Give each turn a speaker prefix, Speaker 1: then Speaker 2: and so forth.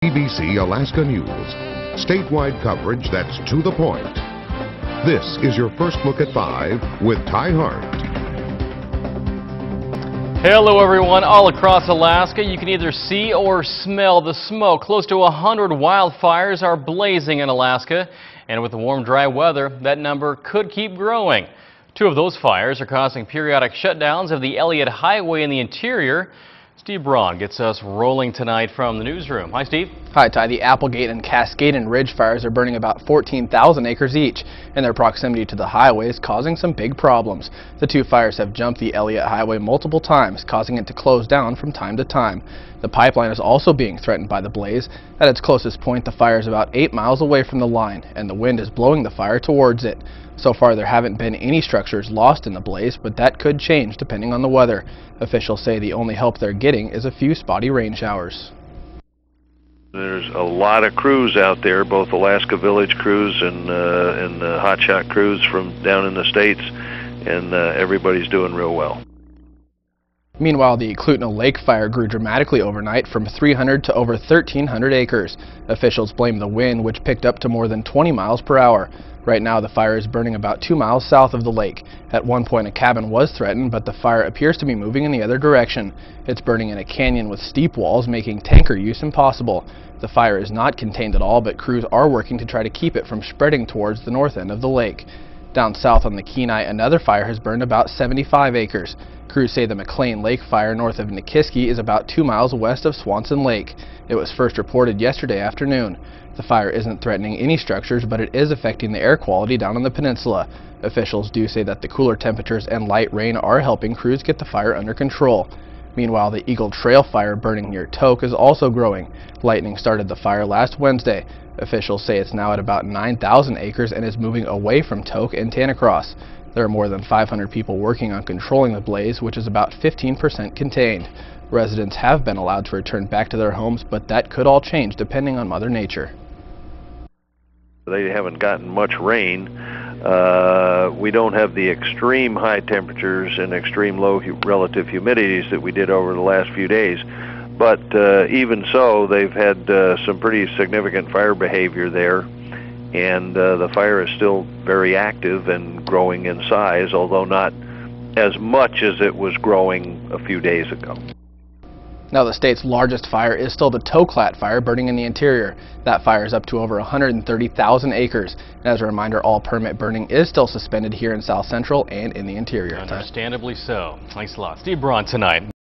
Speaker 1: ABC Alaska News. Statewide coverage that's to the point. This is your first look at 5 with Ty Hart.
Speaker 2: Hello everyone. All across Alaska, you can either see or smell the smoke. Close to 100 wildfires are blazing in Alaska, and with the warm, dry weather, that number could keep growing. 2 of those fires are causing periodic shutdowns of the Elliott Highway in the interior. Steve Brawn gets us rolling tonight from the newsroom. Hi, Steve. Hi,
Speaker 3: Ty. The Applegate and Cascade Ridge fires are burning about 14,000 acres each, and their proximity to the highway is causing some big problems. The 2 fires have jumped the Elliott Highway multiple times, causing it to close down from time to time. The pipeline is also being threatened by the blaze. At its closest point, the fire is about 8 miles away from the line, and the wind is blowing the fire towards it. So far, there haven't been any structures lost in the blaze, but that could change depending on the weather. Officials say the only help they're getting is a few spotty rain showers.
Speaker 4: There's a lot of crews out there, both Alaska Village crews and hotshot crews from down in the States, and everybody's doing real well.
Speaker 3: Meanwhile, the Clutno Lake fire grew dramatically overnight from 300 to over 1,300 acres. Officials blame the wind, which picked up to more than 20 miles per hour. Right now, the fire is burning about 2 miles south of the lake. At one point, a cabin was threatened, but the fire appears to be moving in the other direction. It's burning in a canyon with steep walls, making tanker use impossible. The fire is not contained at all, but crews are working to try to keep it from spreading towards the north end of the lake. Down south on the Kenai, another fire has burned about 75 acres. Crews say the McLean Lake fire north of Nikiski is about 2 miles west of Swanson Lake. It was first reported yesterday afternoon. The fire isn't threatening any structures, but it is affecting the air quality down on the peninsula. Officials do say that the cooler temperatures and light rain are helping crews get the fire under control. Meanwhile, the Eagle Trail fire burning near Tok is also growing. Lightning started the fire last Wednesday. Officials say it's now at about 9,000 acres and is moving away from Tok and Tanacross. There are more than 500 people working on controlling the blaze, which is about 15% contained. Residents have been allowed to return back to their homes, but that could all change depending on Mother Nature.
Speaker 4: They haven't gotten much rain. We don't have the extreme high temperatures and extreme low relative humidities that we did over the last few days. But even so, they've had some pretty significant fire behavior there, and the fire is still very active and growing in size, although not as much as it was growing a few days ago.
Speaker 3: Now, the state's largest fire is still the Toklat fire burning in the interior. That fire is up to over 130,000 acres. And as a reminder, all permit burning is still suspended here in South Central and in the interior.
Speaker 2: Understandably so. Thanks a lot. Steve Brawn tonight.